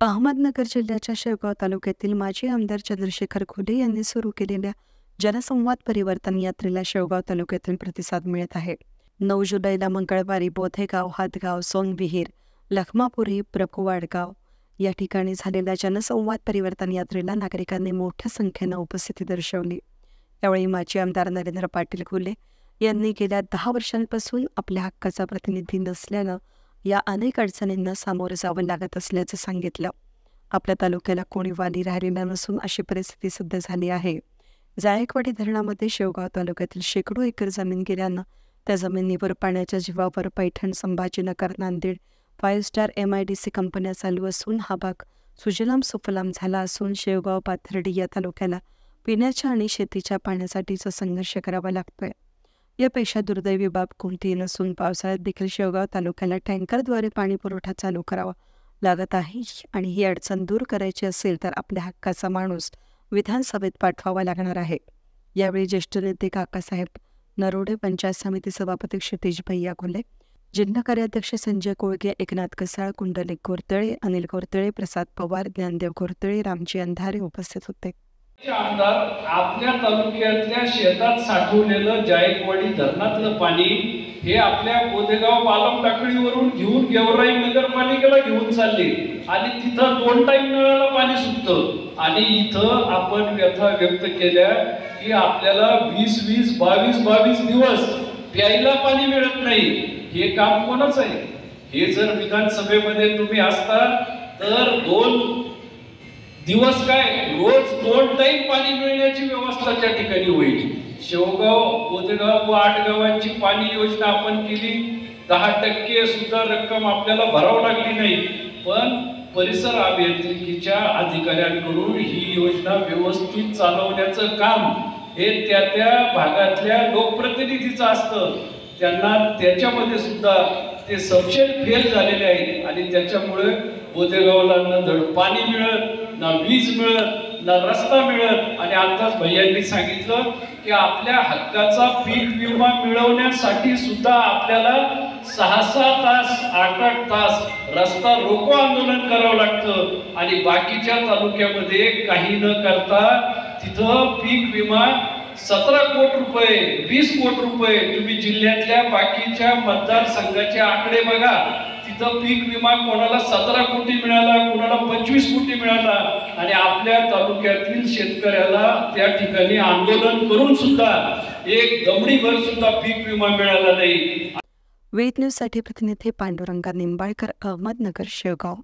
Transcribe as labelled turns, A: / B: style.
A: अहमदनगर जिल्ह्याच्या शेवगाव तालुक्यातील माजी आमदार चंद्रशेखर खोले यांनी सुरू केलेल्या जनसंवाद परिवर्तन यात्रेला शेवगाव तालुक्यातील प्रतिसाद मिळत आहे. 9 जुलैला मंगळवारी बोधेगाव, हातगाव, सोनविहीर, लखमापुरी, प्रकुवाडगाव या ठिकाणी झालेल्या जनसंवाद परिवर्तन यात्रेला नागरिकांनी मोठ्या संख्येनं उपस्थिती दर्शवली. यावेळी माजी आमदार नरेंद्र पाटील खोले यांनी गेल्या 10 वर्षांपासून आपल्या हक्काचा प्रतिनिधी नसल्यानं या अनेक अडचणींना सामोरं जावं लागत असल्याचं सांगितलं. आपल्या तालुक्याला कोणी वाली राहिलेला नसून अशी परिस्थिती सध्या झाली आहे. जायकवाडी धरणामध्ये शेवगाव तालुक्यातील शेकडो एकर जमीन गेल्यानं त्या जमिनीवर पाण्याच्या जीवावर पैठण, संभाजीनगर, नांदेड 5 स्टार MIDC कंपन्या चालू असून हा भाग सुजलाम सुफलाम झाला असून शेवगाव, पाथर्डी या तालुक्याला पिण्याच्या आणि शेतीच्या पाण्यासाठीचा संघर्ष करावा लागतोय. यापेक्षा दुर्दैवी बाब कोणतीही नसून पावसाळ्यात देखील शेवगाव तालुक्याला टँकरद्वारे पाणी पुरवठा चालू करावा लागत आहे आणि ही अडचण दूर करायची असेल तर आपल्या हक्काचा माणूस विधानसभेत पाठवावा लागणार आहे. यावेळी ज्येष्ठ नेते काकासाहेब नरोडे, पंचायत समिती सभापती क्षितिज भैया खोले, जिल्हा कार्याध्यक्ष संजय कोळगे, एकनाथ कसाळ, कुंडलिक गोरतळे, अनिल गोरतळे, प्रसाद पवार, ज्ञानदेव गोरतळे, रामजी अंधारे उपस्थित होते.
B: आमदार आपल्या तालुक्यातल्या शेतात साठवलेलं जायकवाडी धरणातलं पाणी हे आपल्या बोधेगाव पालम टाकळीवरून घेऊन गेवराई नगरपालिकेला घेऊन चालले आणि तिथं 2 टाइम नळाला पाणी सुटतं आणि इथं आपण व्यथा व्यक्त केल्या की आपल्याला 20-22 दिवस प्यायला पाणी मिळत नाही. हे काम कोणाच आहे? हे जर विधानसभेमध्ये तुम्ही असता तर 2 दिवस काय रोज 2 टाइम पाणी मिळण्याची व्यवस्था त्या ठिकाणी होईल. शेवगाव, बोधेगाव व 8 गावांची पाणी योजना आपण केली. 10% सुद्धा रक्कम आपल्याला भरावी लागली नाही, पण परिसर अभियांत्रिकीच्या अधिकाऱ्यांकडून ही योजना व्यवस्थित चालवण्याचं काम हे त्या भागातल्या लोकप्रतिनिधीचं असतं. त्यांना त्याच्यामध्ये सुद्धा ते सबशेल फेल झालेले आहेत आणि त्याच्यामुळे बोधेगावला न धड पाणी मिळत, ना वीज मिळत, ना रस्ता मिळत. आणि आताच भैयांनी सांगितलं की आपल्या हक्काचा पीक विमा मिळवण्यासाठी सुद्धा आपल्याला 6-6 तास, 8-8 तास रस्ता रोको आंदोलन करावं लागतं आणि बाकीच्या तालुक्यामध्ये काही न करता तिथं पीक विमा 17 कोटी रुपये, 20 कोटी रुपये. तुम्ही जिल्ह्यातल्या बाकीच्या मतदारसंघाचे आकडे बघा, तिथं पीक विमा कोणाला 17 कोटी मिळाला, कोणाला 25 कोटी मिळाला आणि आपल्या तालुक्यातील शेतकऱ्याला त्या ठिकाणी आंदोलन करून सुद्धा एक दमडीभर सुद्धा पीक विमा मिळाला नाही.
A: वेद न्यूज साठी प्रतिनिधी पांडुरंगा निंबाळकर, अहमदनगर, शेवगाव.